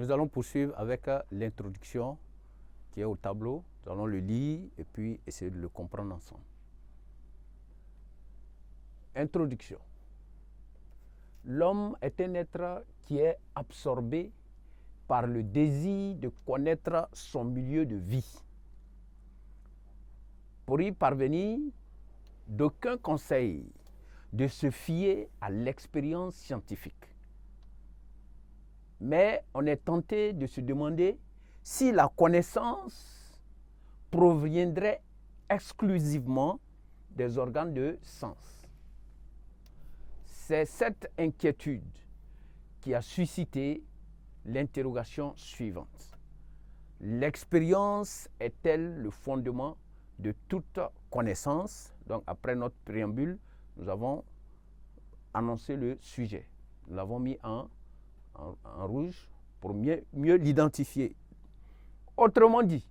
Nous allons poursuivre avec l'introduction qui est au tableau. Nous allons le lire et puis essayer de le comprendre ensemble. Introduction. L'homme est un être qui est absorbé par le désir de connaître son milieu de vie. Pour y parvenir, d'aucun conseil de se fier à l'expérience scientifique. Mais on est tenté de se demander si la connaissance proviendrait exclusivement des organes de sens. C'est cette inquiétude qui a suscité l'interrogation suivante. L'expérience est-elle le fondement de toute connaissance? Donc après notre préambule, nous avons annoncé le sujet. Nous l'avons mis en rouge pour mieux l'identifier. Autrement dit,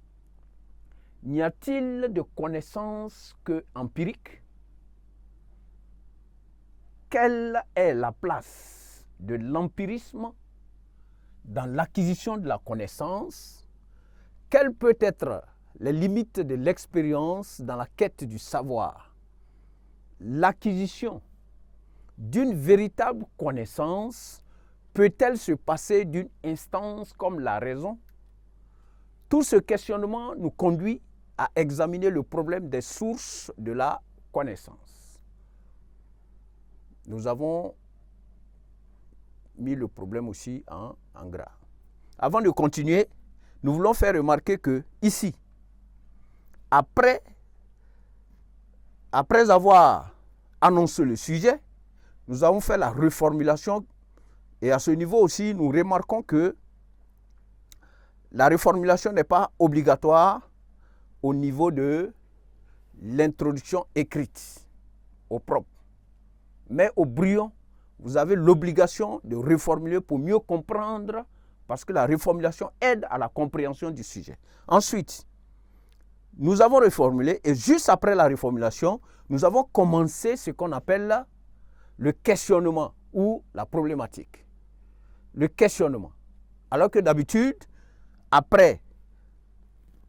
n'y a-t-il de connaissances que empiriques? Quelle est la place de l'empirisme dans l'acquisition de la connaissance? Quelles peuvent être les limites de l'expérience dans la quête du savoir? L'acquisition d'une véritable connaissance peut-elle se passer d'une instance comme la raison? Tout ce questionnement nous conduit à examiner le problème des sources de la connaissance. Nous avons mis le problème aussi en gras. Avant de continuer, nous voulons faire remarquer que ici, après avoir annoncé le sujet, nous avons fait la reformulation et à ce niveau aussi, nous remarquons que la reformulation n'est pas obligatoire au niveau de l'introduction écrite au propre. Mais au brouillon, vous avez l'obligation de reformuler pour mieux comprendre parce que la reformulation aide à la compréhension du sujet. Ensuite, nous avons reformulé et juste après la reformulation, nous avons commencé ce qu'on appelle le questionnement ou la problématique. Le questionnement. Alors que d'habitude, après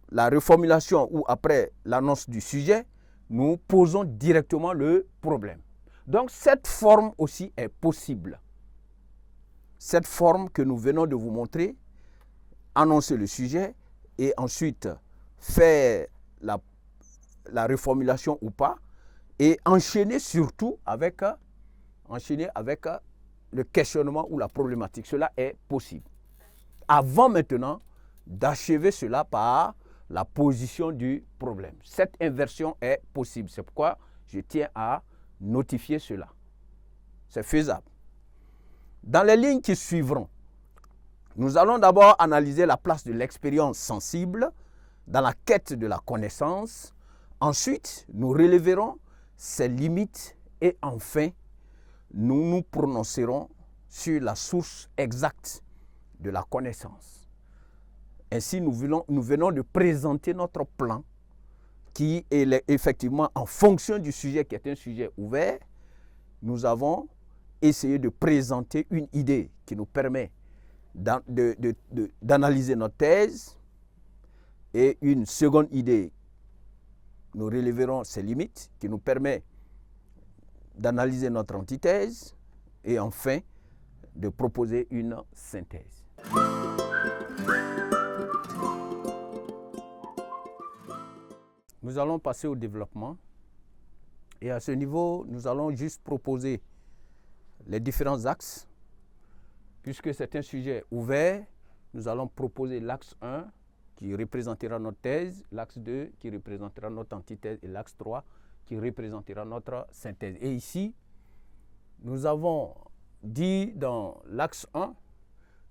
la reformulation ou après l'annonce du sujet, nous posons directement le problème. Donc cette forme aussi est possible. Cette forme que nous venons de vous montrer, annoncer le sujet et ensuite faire la reformulation ou pas et enchaîner surtout avec le questionnement ou la problématique. Cela est possible. Avant maintenant d'achever cela par la position du problème. Cette inversion est possible. C'est pourquoi je tiens à notifier cela. C'est faisable. Dans les lignes qui suivront, nous allons d'abord analyser la place de l'expérience sensible dans la quête de la connaissance. Ensuite, nous relèverons ses limites et enfin, nous nous prononcerons sur la source exacte de la connaissance. Ainsi, nous venons de présenter notre plan qui est effectivement en fonction du sujet qui est un sujet ouvert. Nous avons essayé de présenter une idée qui nous permet d'analyser notre thèse et une seconde idée, nous relèverons ses limites qui nous permet d'analyser notre antithèse et enfin de proposer une synthèse. Nous allons passer au développement et à ce niveau, nous allons juste proposer les différents axes. Puisque c'est un sujet ouvert, nous allons proposer l'axe 1 qui représentera notre thèse, l'axe 2 qui représentera notre antithèse et l'axe 3 qui représentera notre synthèse. Et ici, nous avons dit dans l'axe 1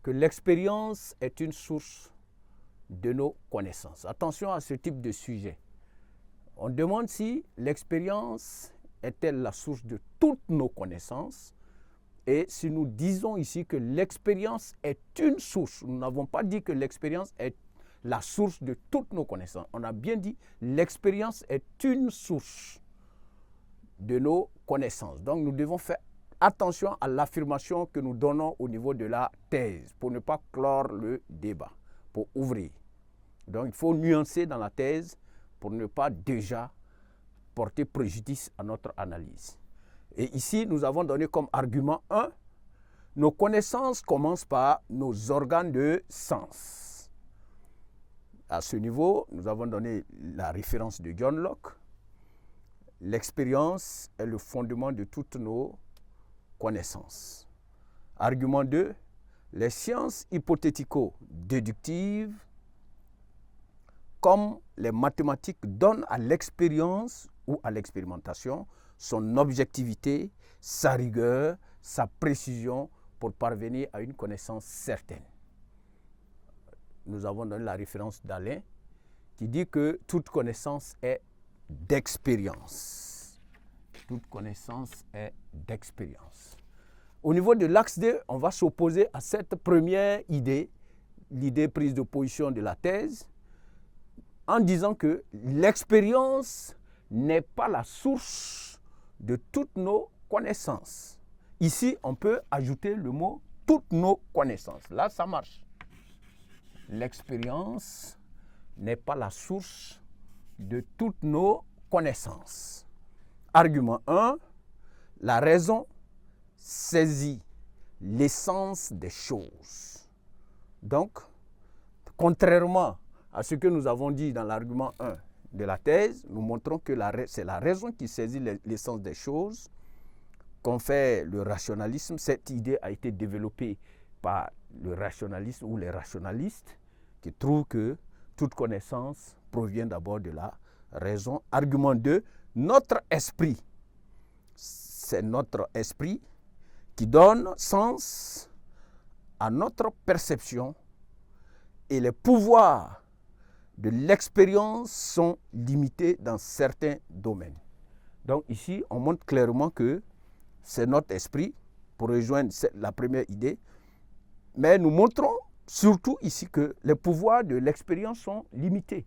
que l'expérience est une source de nos connaissances. Attention à ce type de sujet. On demande si l'expérience est-elle la source de toutes nos connaissances. Et si nous disons ici que l'expérience est une source, nous n'avons pas dit que l'expérience est la source de toutes nos connaissances. On a bien dit l'expérience est une source de nos connaissances. Donc nous devons faire attention à l'affirmation que nous donnons au niveau de la thèse pour ne pas clore le débat, pour ouvrir. Donc il faut nuancer dans la thèse pour ne pas déjà porter préjudice à notre analyse. Et ici, nous avons donné comme argument 1, nos connaissances commencent par nos organes de sens. À ce niveau, nous avons donné la référence de John Locke. L'expérience est le fondement de toutes nos connaissances. Argument 2, les sciences hypothético-déductives, comme les mathématiques, donnent à l'expérience ou à l'expérimentation son objectivité, sa rigueur, sa précision pour parvenir à une connaissance certaine. Nous avons donné la référence d'Alain qui dit que toute connaissance est d'expérience. Toute connaissance est d'expérience. Au niveau de l'axe 2, on va s'opposer à cette première idée, l'idée prise de position de la thèse, en disant que l'expérience n'est pas la source de toutes nos connaissances. Ici, on peut ajouter le mot « toutes nos connaissances ». Là, ça marche. L'expérience n'est pas la source de toutes nos connaissances. Argument 1, la raison saisit l'essence des choses. Donc, contrairement à ce que nous avons dit dans l'argument 1 de la thèse, nous montrons que c'est la raison qui saisit l'essence des choses, qu'on fait le rationalisme. Cette idée a été développée par le rationalisme ou les rationalistes qui trouvent que toute connaissance provient d'abord de la raison. Argument 2, notre esprit, c'est notre esprit qui donne sens à notre perception et les pouvoirs de l'expérience sont limités dans certains domaines. Donc ici, on montre clairement que c'est notre esprit, pour rejoindre la première idée, mais nous montrons surtout ici que les pouvoirs de l'expérience sont limités.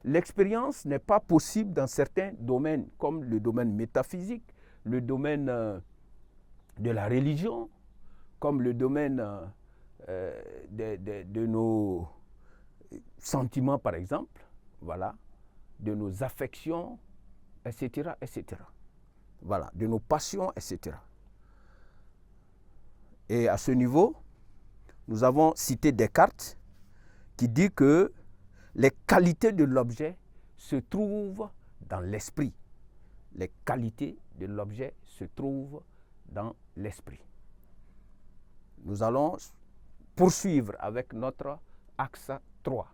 L'expérience n'est pas possible dans certains domaines, comme le domaine métaphysique, le domaine de la religion, comme le domaine de nos sentiments, par exemple, voilà, de nos affections, etc., etc. Voilà, de nos passions, etc. Et à ce niveau, nous avons cité Descartes qui dit que les qualités de l'objet se trouvent dans l'esprit. Les qualités de l'objet se trouvent dans l'esprit. Nous allons poursuivre avec notre axe 3.